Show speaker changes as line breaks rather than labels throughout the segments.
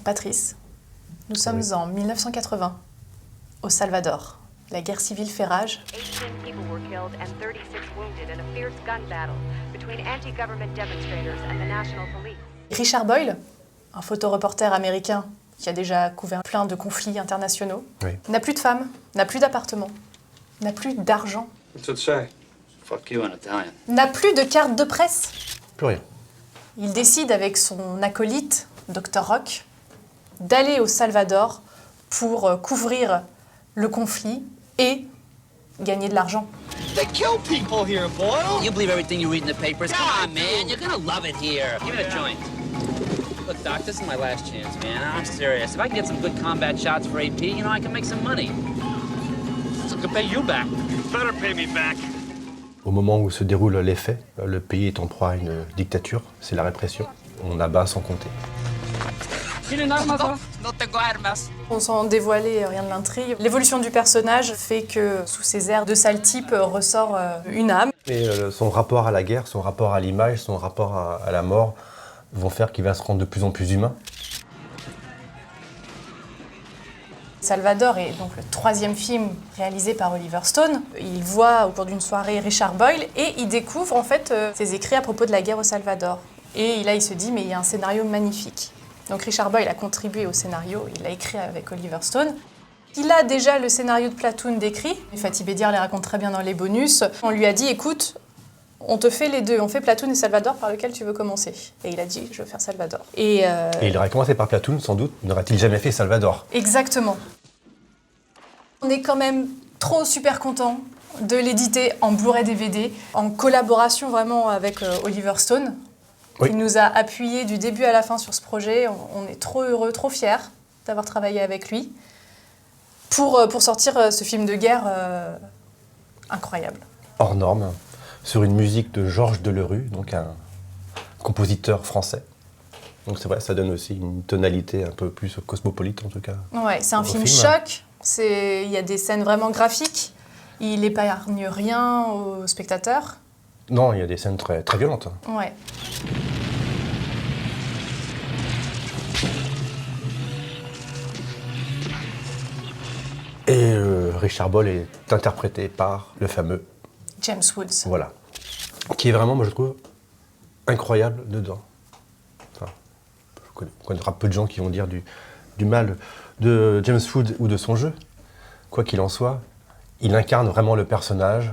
Patrice, nous sommes en 1980, au Salvador. La guerre civile fait rage.
18 people were killed and 36 wounded in a fierce gun battle between anti-government demonstrators and the National Police.
Richard Boyle, un photoreporter américain qui a déjà couvert plein de conflits internationaux, n'a plus de femme, n'a plus d'appartement, n'a plus d'argent.
What's it say?
Fuck you in Italian.
N'a plus de carte de presse.
Plus rien.
Il décide avec son acolyte, Dr Rock, d'aller au Salvador pour couvrir le conflit et gagner de l'argent.
They kill people here, Boyle!
You believe everything you read in the papers? Come on, man. You're gonna love it here. Give me a joint. Look, Doc, this is my last chance, man. I'm serious. If I can get some good combat shots for AP, you know, I can make some money. So I can pay you back.
You better pay me back.
Au moment où se déroulent les faits, le pays est en proie à une dictature, c'est la répression. On abat sans compter.
No tengo armas.
On s'en dévoilait rien de l'intrigue. L'évolution du personnage fait que sous ses airs de sale type ressort une âme.
Et son rapport à la guerre, son rapport à l'image, son rapport à la mort vont faire qu'il va se rendre de plus en plus humain.
Salvador est donc le troisième film réalisé par Oliver Stone. Il voit au cours d'une soirée Richard Boyle et il découvre en fait ses écrits à propos de la guerre au Salvador. Et là il se dit mais il y a un scénario magnifique. Donc Richard Boyle a contribué au scénario, il l'a écrit avec Oliver Stone. Il a déjà le scénario de Platoon décrit. Fatih Bédir les raconte très bien dans les bonus. On lui a dit écoute, on te fait les deux, on fait Platoon et Salvador, par lequel tu veux commencer. Et il a dit je veux faire Salvador. Et
il aurait commencé par Platoon, sans doute, n'aurait-il jamais fait Salvador.
Exactement. On est quand même trop super content de l'éditer en Blu-ray DVD, en collaboration vraiment avec Oliver Stone.
Oui.
Il nous a appuyés du début à la fin sur ce projet. On est trop heureux, trop fiers d'avoir travaillé avec lui pour sortir ce film de guerre incroyable.
Hors norme, sur une musique de Georges Delerue, donc un compositeur français. Donc c'est vrai, ça donne aussi une tonalité un peu plus cosmopolite en tout cas.
Ouais, c'est un film choc. Il y a des scènes vraiment graphiques. Il épargne rien aux spectateurs.
Non, il y a des scènes très, très violentes.
Ouais.
Et Richard Boyle est interprété par le fameux
James Woods.
Voilà. Qui est vraiment, moi je trouve, incroyable dedans. Enfin, on connaîtra peu de gens qui vont dire du mal de James Woods ou de son jeu. Quoi qu'il en soit, il incarne vraiment le personnage.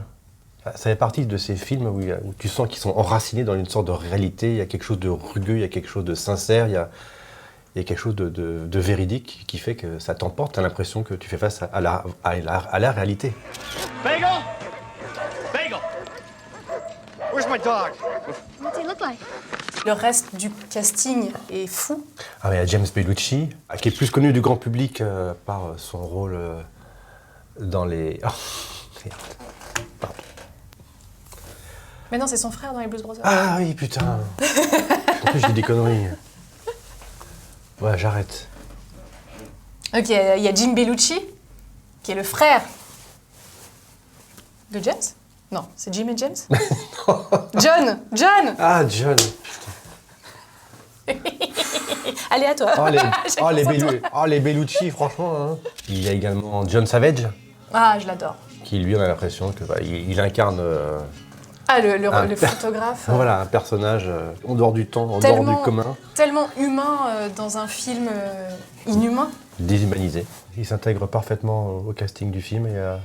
Ça fait partie de ces films où tu sens qu'ils sont enracinés dans une sorte de réalité. Il y a quelque chose de rugueux, il y a quelque chose de sincère, il y a quelque chose de véridique qui fait que ça t'emporte. Tu as l'impression que tu fais face à la réalité.
Bagel! Bagel! Where's my dog?
What's he look like?
Le reste du casting est fou.
Ah, il y a James Belushi, qui est plus connu du grand public par son rôle dans les... Oh, merde. Pardon.
Mais non, c'est son frère dans les Blues Brothers.
Ah oui, putain. En plus, je dis des conneries. Ouais, j'arrête.
Ok, il y a Jim Belushi, qui est le frère de James. Non, c'est Jim et James. John.
Ah, John.
Allez, à toi.
Les Belushi, franchement. Hein. Il y a également John Savage,
Ah, je l'adore.
qui lui, on a l'impression que il incarne
Ah, le photographe.
voilà, un personnage en dehors du temps, en dehors du commun.
Tellement humain dans un film inhumain.
Déshumanisé. Il s'intègre parfaitement au casting du film et à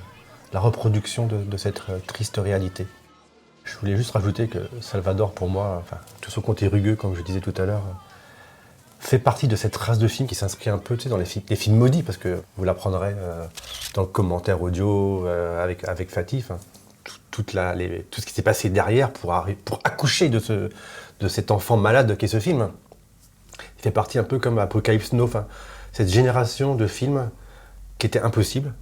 la reproduction de cette triste réalité. Je voulais juste rajouter que Salvador, pour moi, enfin, tout son côté rugueux, comme je disais tout à l'heure, fait partie de cette race de films qui s'inscrit un peu dans les films maudits, parce que vous l'apprendrez dans le commentaire audio avec Fatih, tout ce qui s'est passé derrière pour accoucher de cet enfant malade qu'est ce film. Il fait partie un peu comme Apocalypse Now, cette génération de films qui était impossible,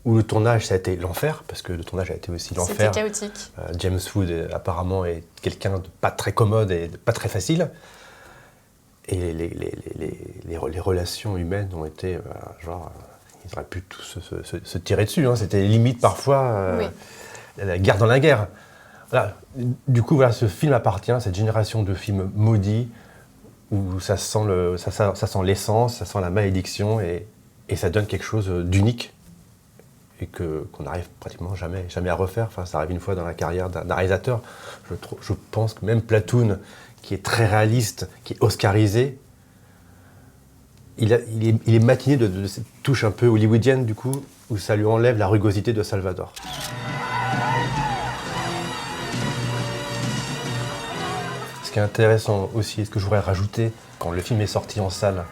où le tournage, ça a été l'enfer, parce que le tournage a été aussi l'enfer.
C'était chaotique.
James Woods, apparemment, est quelqu'un de pas très commode et de pas très facile. Et les relations humaines ont été, ils auraient pu tous se tirer dessus. Hein. C'était limite parfois la guerre dans la guerre. Voilà. Du coup, voilà, ce film appartient à cette génération de films maudits, où ça sent l'essence, ça sent la malédiction, et ça donne quelque chose d'unique, et qu'on n'arrive pratiquement jamais à refaire. Enfin, ça arrive une fois dans la carrière d'un réalisateur. Je pense que même Platoon, qui est très réaliste, qui est oscarisé, il est matiné de cette touche un peu hollywoodienne, du coup, où ça lui enlève la rugosité de Salvador. Ce qui est intéressant aussi, et ce que je voudrais rajouter, quand le film est sorti en salle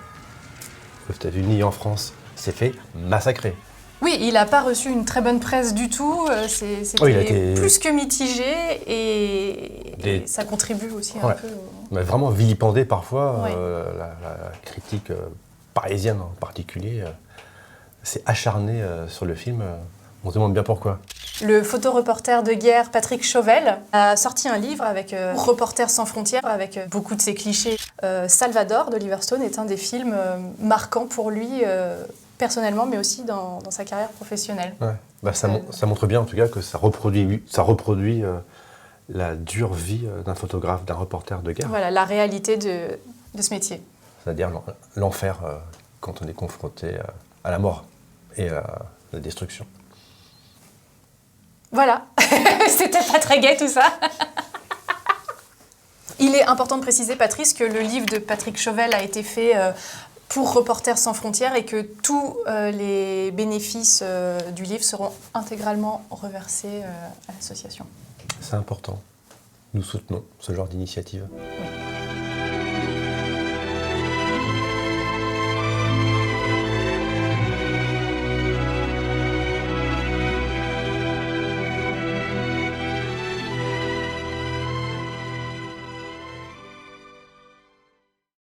aux États-Unis et en France, c'est fait massacrer.
Oui, il n'a pas reçu une très bonne presse du tout. C'était plus que mitigé et ça contribue aussi un peu.
Mais vraiment vilipendé parfois. La critique parisienne en particulier s'est acharnée sur le film. On se demande bien pourquoi.
Le photoreporter de guerre Patrick Chauvel a sorti un livre avec Reporters sans frontières, avec beaucoup de ses clichés. Salvador d'Oliver Stone est un des films marquants pour lui, personnellement, mais aussi dans sa carrière professionnelle.
Ouais. Bah, ça montre bien en tout cas que ça reproduit la dure vie d'un photographe, d'un reporter de guerre.
Voilà, la réalité de ce métier.
C'est-à-dire l'enfer quand on est confronté à la mort et à la destruction.
Voilà, c'était pas très gai tout ça. Il est important de préciser, Patrice, que le livre de Patrick Chauvel a été fait pour Reporters sans frontières et que tous les bénéfices du livre seront intégralement reversés à l'association.
C'est important. Nous soutenons ce genre d'initiative.
Oui.